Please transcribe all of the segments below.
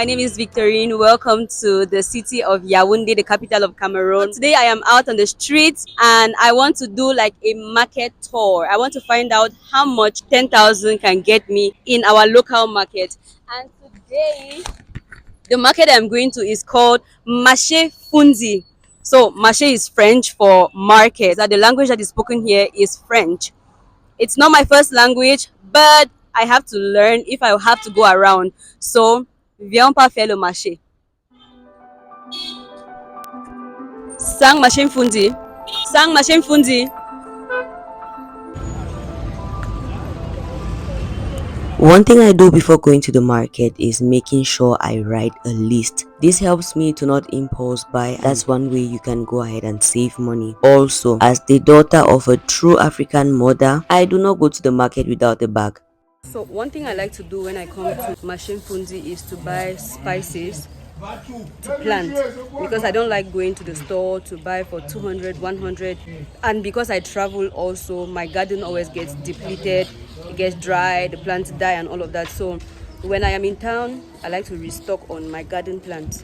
my name is Victorine. Welcome to the city of Yaoundé, the capital of Cameroon. Today I am out on the streets and I want to do like a market tour. I want to find out how much 10,000 can get me in our local market. And today, the market I'm going to is called Marché Fundi. So marché is French for market. That the language that is spoken here is French. It's not my first language, but I have to learn if I have to go around. So, viens pas faire le marché. Sang machine fundi. Sang machine fundi. One thing I do before going to the market is making sure I write a list. This helps me to not impulse buy. That's one way you can go ahead and save money. Also, as the daughter of a true African mother, I do not go to the market without a bag. So one thing I like to do when I come to Machine Fundi is to buy spices to plant, because I don't like going to the store to buy for 200, 100, and because I travel also, my garden always gets depleted, it gets dry, the plants die and all of that. So when I am in town, I like to restock on my garden plants.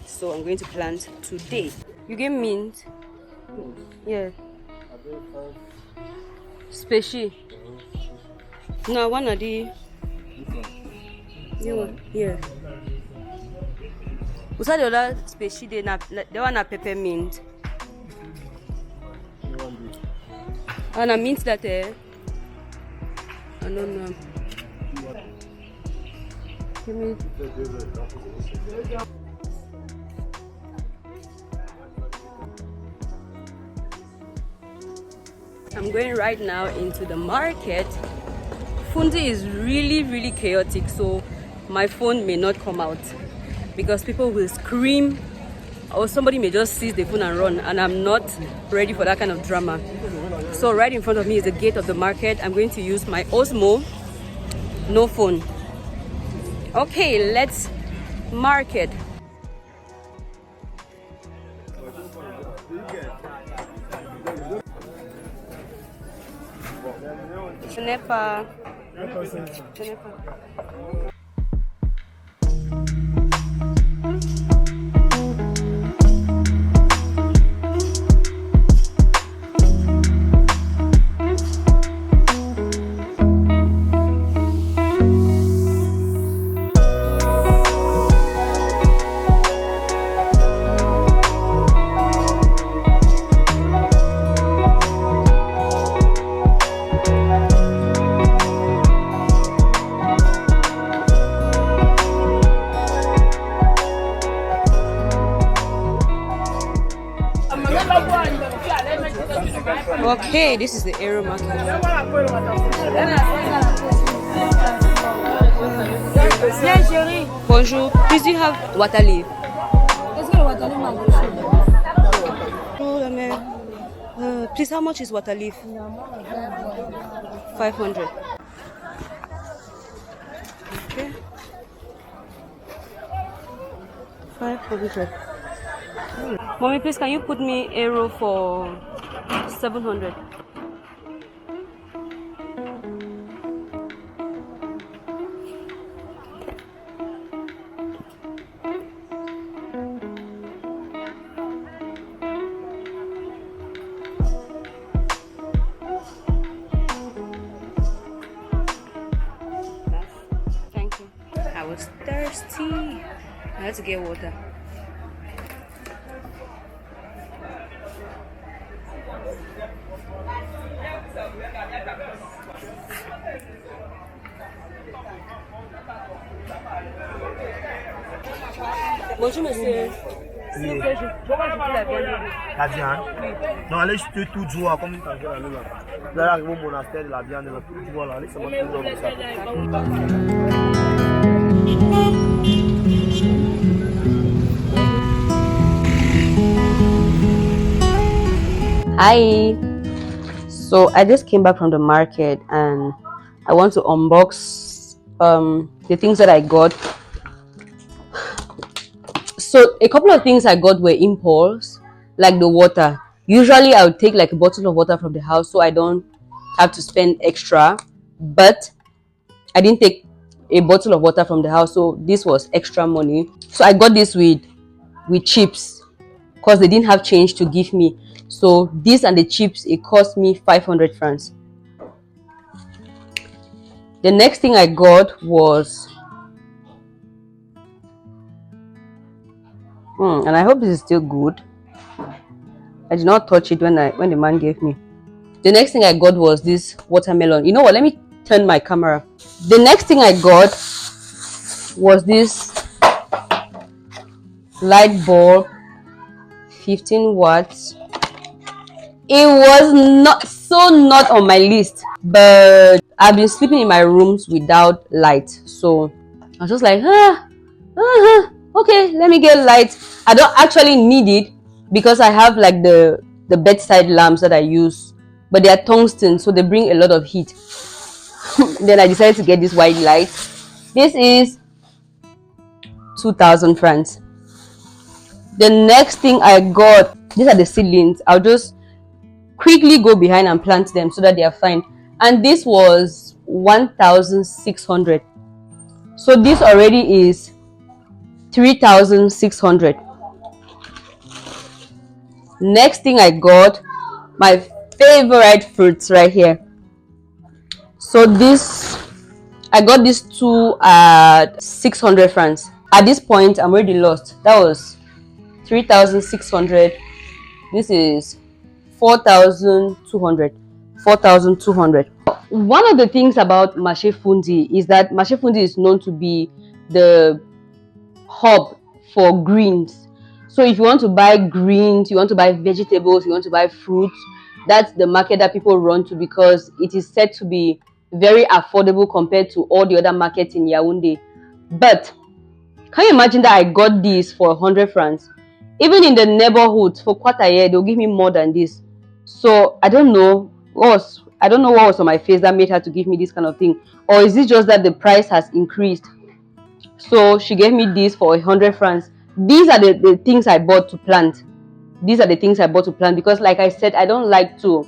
So I'm going to plant today. You get mint? Yeah. Specie. No, one of the. Yeah. What's the other specie? They one a peppermint. And a mint that I don't know. Give me. I'm going right now into the market. Fundi is really chaotic, so my phone may not come out because people will scream or somebody may just seize the phone and run, and I'm not ready for that kind of drama. So right in front of me is the gate of the market. I'm going to use my Osmo, no phone. Okay, let's market. Je n'ai pas. Okay, this is the Aero market. Bonjour, please do you have water leaf? Please, how much is water leaf? 500. Okay. 500. Mommy, please, can you put me Aero for 700? Thank you. I was thirsty. I had to get water. Bonjour monsieur. S'il vous plaît, comment je peux la viande? La viande? Oui. Non, allez jeter tout jour comme une tangente là. Là, arrive au monastère de la viande, là, tout jour là, allez, c'est moi qui vous donne ça. Hi. So I just came back from the market and I want to unbox the things that I got. So a couple of things I got were impulse, like the water. Usually I would take like a bottle of water from the house so I don't have to spend extra, but I didn't take a bottle of water from the house, so this was extra money. So I got this with chips because they didn't have change to give me. So this and the chips, it cost me 500 francs. The next thing I got was and I hope this is still good. I did not touch it when the man gave me. The next thing I got was this watermelon. You know what? Let me turn my camera. The next thing I got was this light bulb, 15 watts. It was not on my list, but I've been sleeping in my rooms without light, so I was just like, okay, let me get light. I don't actually need it because I have like the bedside lamps that I use, but they are tungsten, so they bring a lot of heat. Then I decided to get this white light. This is 2,000 francs. The next thing I got, these are the seedlings. I'll just quickly go behind and plant them so that they are fine. And this was 1,600. So this already is 3,600. Next thing I got, my favorite fruits right here. So this, I got these two at 600 francs. At this point, I'm already lost. That was 3,600. This is 4,200. 4,200. One of the things about Marché Fundi is that Marché Fundi is known to be the hub for greens. So if you want to buy greens, you want to buy vegetables, you want to buy fruits, that's the market that people run to because it is said to be very affordable compared to all the other markets in Yaoundé. But can you imagine that I got this for 100 francs? Even in the neighborhood for quarter year, they'll give me more than this. So I don't know what was on my face that made her to give me this kind of thing, or is it just that the price has increased? So she gave me this for 100 francs. These are the things I bought to plant. These are the things I bought to plant because, like I said, I don't like to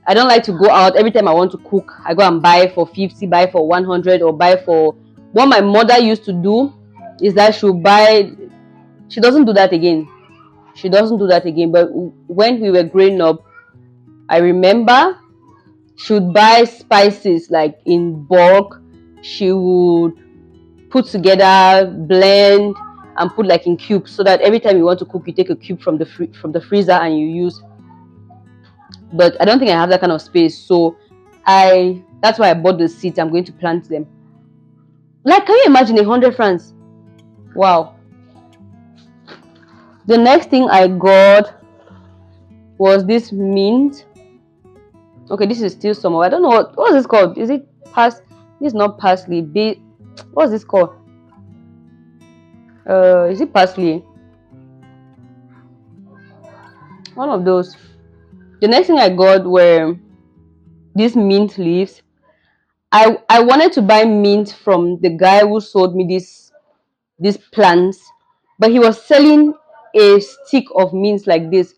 go out every time I want to cook. I go and buy for 50, buy for 100, or buy for what my mother used to do is that she'll buy. She doesn't do that again. She doesn't do that again. But when we were growing up, I remember she would buy spices like in bulk. She would put together, blend, and put like in cubes so that every time you want to cook, you take a cube from the freezer and you use. But I don't think I have that kind of space, so that's why I bought the seeds. I'm going to plant them. Like, can you imagine 100 francs? Wow. The next thing I got was this mint. Okay, this is still summer. I don't know what is this called. Is it this is not parsley. What's this called? Is it parsley? One of those. The next thing I got were these mint leaves. I wanted to buy mint from the guy who sold me these plants, but he was selling a stick of mint like this.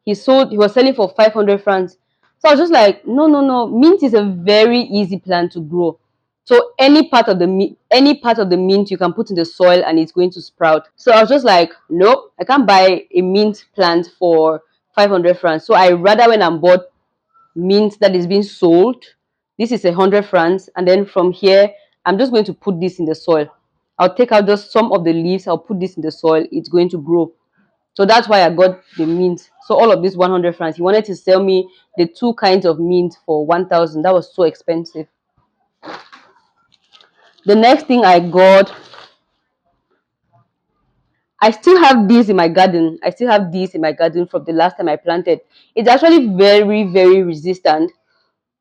He was selling for 500 francs. So I was just like, no. Mint is a very easy plant to grow. So any part of the mint you can put in the soil and it's going to sprout. So I was just like, nope, I can't buy a mint plant for 500 francs. So I rather went and bought mint that is being sold. This is 100 francs, and then from here I'm just going to put this in the soil. I'll take out just some of the leaves, I'll put this in the soil, it's going to grow. So that's why I got the mint. So all of this 100 francs. He wanted to sell me the two kinds of mint for 1,000. That was so expensive. The next thing I got, I still have these in my garden. I still have these in my garden from the last time I planted. It's actually very, very resistant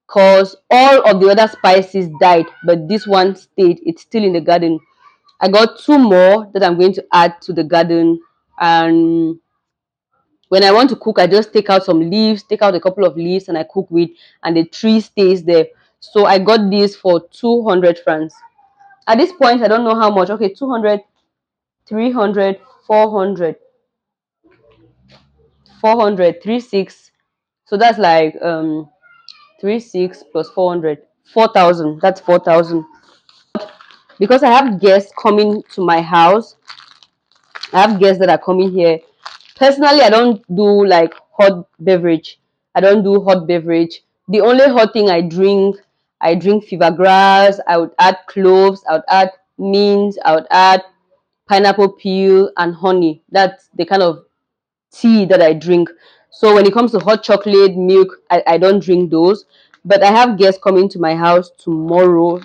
because all of the other spices died, but this one stayed. It's still in the garden. I got two more that I'm going to add to the garden, and when I want to cook, I just take out a couple of leaves, and I cook with, and the tree stays there. So I got this for 200 francs. At this point, I don't know how much. Okay, 200, 300, 400, 400, 36. So that's like 36 plus 400, 4,000. That's 4,000. because I have guests coming to my house. I have guests that are coming here. Personally, I don't do like hot beverage. I don't do hot beverage. The only hot thing I drink fever grass. I would add cloves. I would add mint. I would add pineapple peel and honey. That's the kind of tea that I drink. So when it comes to hot chocolate, milk, I don't drink those. But I have guests coming to my house tomorrow.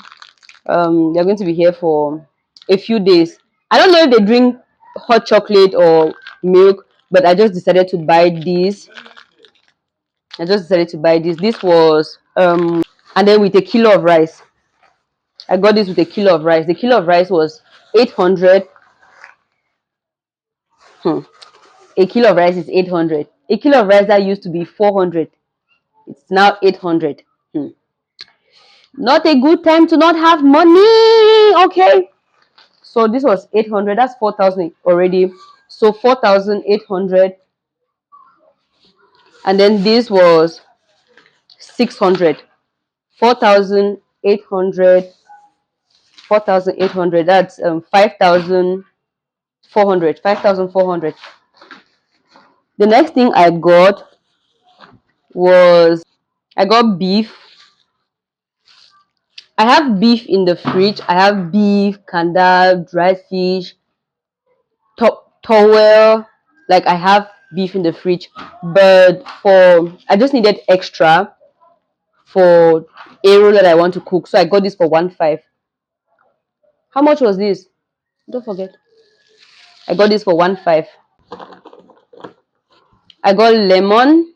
They're going to be here for a few days. I don't know if they drink hot chocolate or milk, but I just decided to buy this. This was and then with a kilo of rice. I got this with a kilo of rice. The kilo of rice was 800. Hmm. A kilo of rice is 800. A kilo of rice that used to be 400. It's now 800. Hmm. Not a good time to not have money. Okay. So this was 800. That's 4,000 already. So 4,800. And then this was 600. 4,800. 4,800. That's 5,400. 5,400. The next thing I got was I got beef. I have beef in the fridge. I have beef, kanda, dry fish, towel. Like I have beef in the fridge, but for I just needed extra for arrow that I want to cook, so I got this for 1.5. How much was this? Don't forget, I got this for 1.5. I got lemon.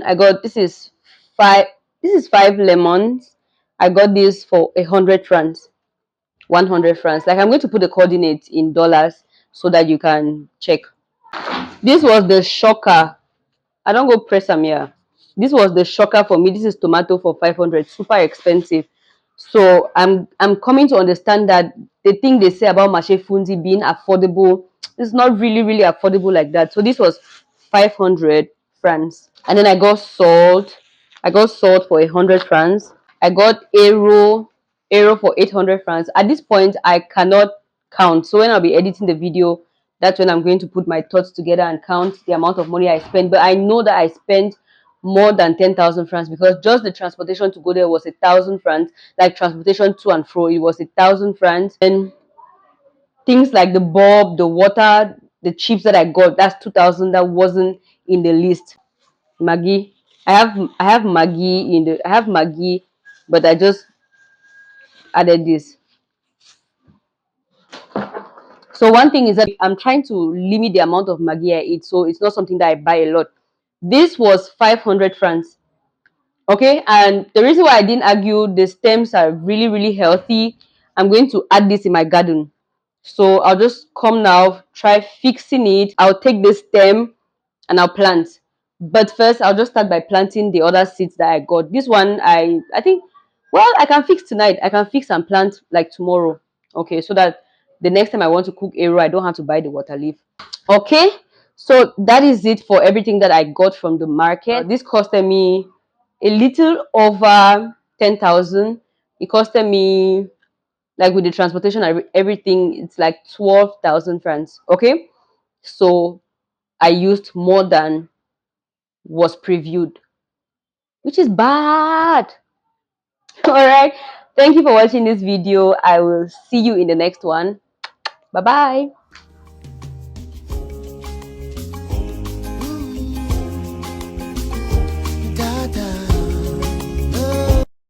I got five. This is 5 lemons. I got this for 100 francs. 100 francs. Like I'm going to put the coordinates in dollars so that you can check. This was the shocker. I don't go press them here. This was the shocker for me. This is tomato for 500. Super expensive. So I'm coming to understand that the thing they say about Mache Funzi being affordable is not really affordable like that. So this was 500 francs. And then I got salt. I got salt for 100 francs. I got arrow for 800 francs. At this point, I cannot count. So when I'll be editing the video, that's when I'm going to put my thoughts together and count the amount of money I spent. But I know that I spent more than 10,000 francs because just the transportation to go there was 1,000 francs. Like transportation to and fro, it was 1,000 francs. And things like the bulb, the water, the chips that I got, that's 2,000. That wasn't in the list. Maggie, I have Maggie but I just added this. So one thing is that I'm trying to limit the amount of Maggie I eat, so it's not something that I buy a lot. This was 500 francs. Okay, and the reason why I didn't argue, the stems are really healthy. I'm going to add this in my garden. So I'll just come now, try fixing it. I'll take the stem and I'll plant. But first, I'll just start by planting the other seeds that I got. This one, I think, well, I can fix tonight. I can fix and plant like tomorrow. Okay, so that the next time I want to cook arrow, I don't have to buy the water leaf. Okay, so that is it for everything that I got from the market. This costed me a little over 10,000. It costed me, like with the transportation and everything, it's like 12,000 francs. Okay, so I used more than was previewed, which is bad. All right, thank you for watching this video. I will see you in the next one. Bye bye.